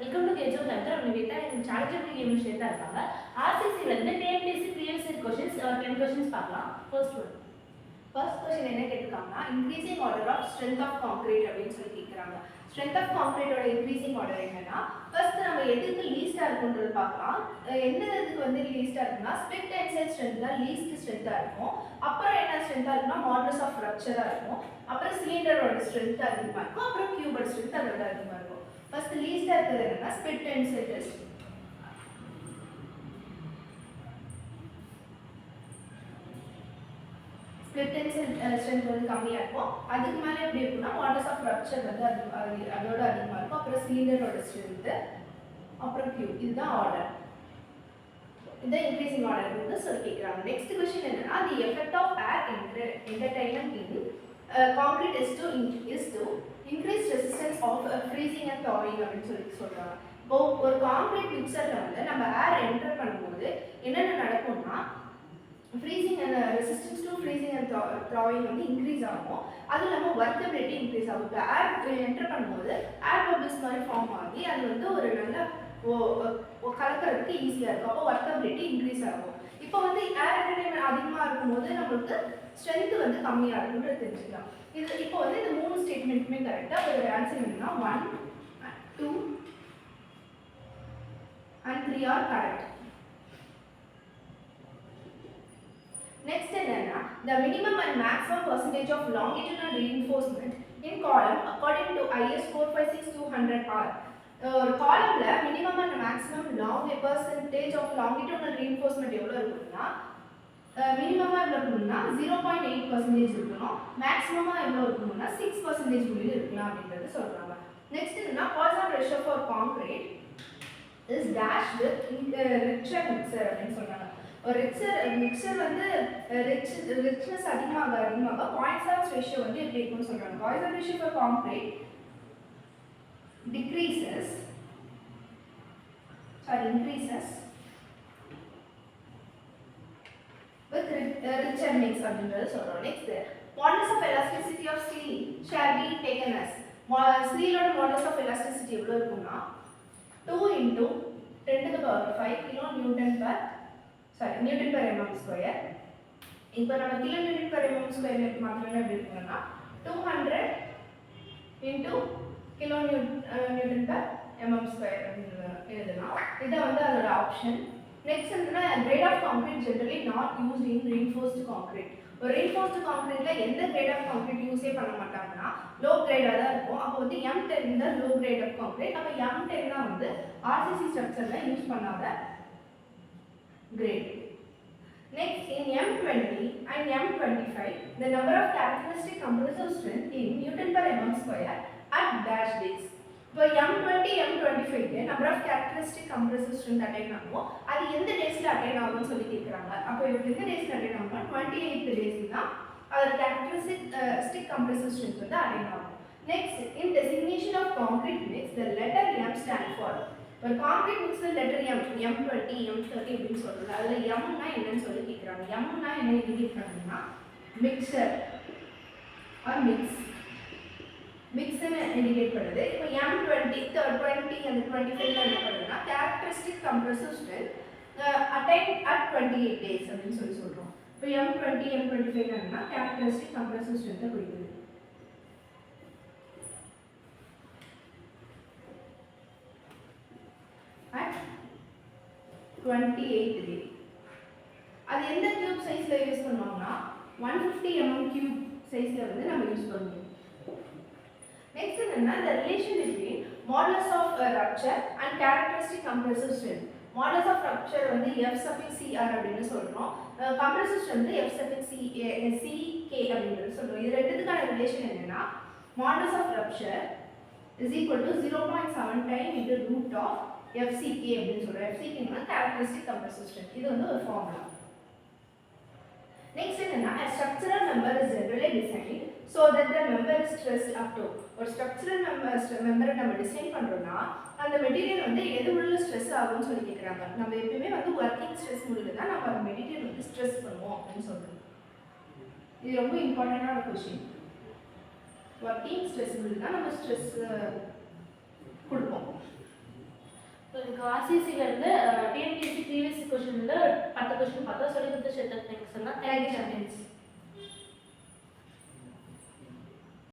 Welcome to கேஜோ lecture. நம்ம கிட்ட chargeable game share தான் இருக்காங்க. ஆர்சிசில இருந்து TNPSC previous year questions 10 questions பார்க்கலாம். ஃபர்ஸ்ட் क्वेश्चन என்ன கேட்டிருக்காங்கன்னா increasing order of strength of concrete அப்படின்னு சொல்லி கேக்குறாங்க. ஸ்ட்ரென்த் ஆஃப் கான்கிரீட்டோட இன்க்ரீசிங் ஆர்டர் என்னன்னா ஃபர்ஸ்ட் நம்ம எதுக்கு லீஸ்டா இருக்குன்றது பார்க்கலாம். எந்த இதுக்கு வந்து லீஸ்டா இருக்குன்னா ஸ்பிளிட் டென்சைல் ஸ்ட்ரென்த் தான் லீஸ்ட் ஸ்ட்ரென்த்தா இருக்கும். அப்புறம் என்ன ஸ்ட்ரென்த்தா இருக்குன்னா மாடுலஸ் ஆஃப் ரப்சரா இருக்கும். அப்புறம் சிலிண்டரோட ஸ்ட்ரென்த் அதிகமா இருக்கும். அப்புறம் கியூபோட ஸ்ட்ரென்த் அதோட அதிகமா இருக்கும். First least இருக்கிறது என்னன்னா split tensile test. Split tensile strength வந்து கம்மியா இருக்கும். அதுக்கு மேல எப்படி இருக்கும்னா modulus of rupture வந்து அதோட அதிகமா இருக்கும். அப்புறம் சிலிண்டரோட ஸ்ட்ரென்த் அப்புறம் Q இதுதான் ஆர்டர். இந்த இன்க்ரீசிங் ஆர்டர் வந்து சொல்லி கேக்குறாங்க. நெக்ஸ்ட் क्वेश्चन என்னன்னா the effect of air entertainment in concrete is to increase resistance of freezing and thawing அப்படின்னு சொல்றாங்க. இப்போ ஒரு கான்கிரீட் மிக்சர்ல வந்து நம்ம ஏர் என்டர் பண்ணும்போது என்னென்ன நடக்கும்னா freezing and resistance to freezing and thawing வந்து இன்க்ரீஸ் ஆகும். அது இல்லாமல் ஒர்க்கபிலிட்டி இன்க்ரீஸ் ஆகும். இப்போ ஏர் என்டர் பண்ணும்போது ஏர் பபிள்ஸ் மாதிரி ஃபார்ம் ஆகி அது வந்து ஒரு நல்ல கலக்கிறதுக்கு ஈஸியாக இருக்கும். அப்போ ஒர்க்கபிலிட்டி இன்க்ரீஸ் ஆகும். இப்போ வந்து ஏர் என்டர்டைன்மெண்ட் அதிகமாக இருக்கும்போது நம்மளுக்கு ஸ்ட்ரென்த் வந்து கம்மியாக இருக்குன்றது தெரிஞ்சுக்கலாம். இது இப்போ வந்து இந்த மூணு ஸ்டேட்மெண்ட்டுமே கரெக்டாக ஒரு ஆன்சர் என்னன்னா 1, 2 and 3 are correct. Next என்னன்னா the minimum and maximum percentage of longitudinal reinforcement in column according to IS 456-200 are. ஒரு காலம்ல minimum and maximum percentage of longitudinal reinforcement எவ்வளோ இருக்குன்னா மினிமமாக எவ்வளோ இருக்கணும்னா 0.8% இருக்கணும். மேக்ஸிமமாக எவ்வளோ இருக்கணும்னா 6% முடிவு இருக்கலாம் அப்படின்றது சொல்கிறாங்க. நெக்ஸ்ட் என்னன்னா Poisson ratio for concrete is dash with richer mixture அப்படின்னு சொல்கிறாங்க. ஒரு மிக்சர் வந்து ரிச்னஸ் அதிகமாக பாய்சன் ரேஷியோ வந்து எப்படி இருக்குன்னு சொல்கிறாங்க. Poison ratio for concrete increases with richer mix அப்படின்றது சொல்றோம். Next modulus of elasticity of steel shall be taken as steelோட modulus of elasticity எவ்வளவு இருக்கும்னா 2 into 10 to the power 5 kilo newton per mm square. இப்போ நம்ம kilo newton per mm square மாத்திரமே எப்படி இருக்கும்னா 200 into kilo newton per mm square எழுதலாம். இதை வந்து அதோட ஆப்ஷன். நெக்ஸ்ட் என்னன்னா grade of concrete generally not used in reinforced concrete. ஒரு ரீஇன்ஃபோர்ஸ்டு கான்கிரீட்ல எந்த கிரேட் ஆஃப் கான்கிரீட் யூஸே பண்ண மாட்டாங்கன்னா லோ கிரேடாக தான் இருக்கும். அப்போ வந்து M10 தான் லோ கிரேட் ஆஃப் கான்கிரீட். அப்போ M10 தான் வந்து RCC ஸ்ட்ரக்சர்ல யூஸ் பண்ணாத great. Next in M20 and M25 the number of characteristic compressive strength in Newton per mm square at dash days. இப்போ M20 M25 number of characteristic compressive strength attain ஆகும். அது எந்த டேஸ்ல attain ஆகும்னு சொல்லி கேட்குறாங்க. அப்போ எந்த டேஸ்ல அட்டைன் ஆகும்னா 28th டேஸ் தான் அதோட கேரக்டரிஸ்டிக் கம்ப்ரசிவ் ஸ்ட்ரென்த் வந்து அட்டைன் ஆகும். Next in designation of concrete mix the letter M stand for. ஒரு கான்கிரீட் மிக்ஸ்ல லெட்டர் M20 M30 அப்படின்னு சொல்றாங்க. அதுல Mனா என்னன்னு சொல்லி கேட்குறாங்க. Mனா என்ன கேட்குறாங்கன்னா மிக்சர் ஆர் மிக்ஸ்னு இண்டிகேட் பண்ணுது. இப்போ M20 20 and 25 என்ன பண்ணுதுன்னா characteristic compressive strength attain at 28 days அப்படின்னு சொல்லி சொல்றோம். இப்போ M20 M25 என்னன்னா கேரக்டரிஸ்டிக் கம்ப்ரசிவ் ஸ்ட்ரென்த்தை குறிக்குது. at 28th day. அது எந்த கியூப் சைஸ்ல யூஸ் பண்ணுவாங்கன்னா 150 mm கியூப் சைஸ்ல வந்து நம்ம யூஸ் பண்ணுவோம். நெக்ஸ்ட் என்னன்னா the relation between modulus of rupture and characteristic compressive strength. modulus of rupture வந்து F(CR) அப்படினு சொல்றோம். compressive strength F(CK) அப்படினு சொல்றோம். இது ரெண்டுத்துக்கான ரிலேஷன் என்னன்னா modulus of rupture is equal to 0.7 time into root of FCK அப்படினு சொல்றோம். FCK னா characteristic compressive strength. இது வந்து ஒரு ஃபார்முலா. நெக்ஸ்ட் என்னன்னா a structural member is generally designed so that the member is stressed up to. ஒரு structural மெம்பரை நம்ம design பண்றோம்னா அந்த மெட்டீரியல் வந்து எது உள்ள ஸ்ட்ரெஸ் ஆகும்னு சொல்லி கேக்குறாங்க. நம்ம எப்பவுமே வந்து வர்க்கிங் ஸ்ட்ரெஸ் முடியல தான் நம்ம அந்த மெட்டீரியல் வந்து ஸ்ட்ரெஸ் பண்ணுவோம் அப்படின்னு சொல்றோம். இது ரொம்ப இம்பார்ட்டன்டான क्वेश्चन. வர்க்கிங் ஸ்ட்ரெஸ் முடியல தான் நம்ம ஸ்ட்ரெஸ் கொடுப்போம். உங்களுக்கு ஆர்சிசிலேருந்து டிஎன்பிஎஸ்சி ப்ரீவியஸ் கொஷனில் 10 கொஷின் பார்த்தா சொல்லி கொடுத்த ஸ்ரீதர் தேங்க்ஸ் சொன்னால் தேங்க்யூ சாம்பியன்ஸ்.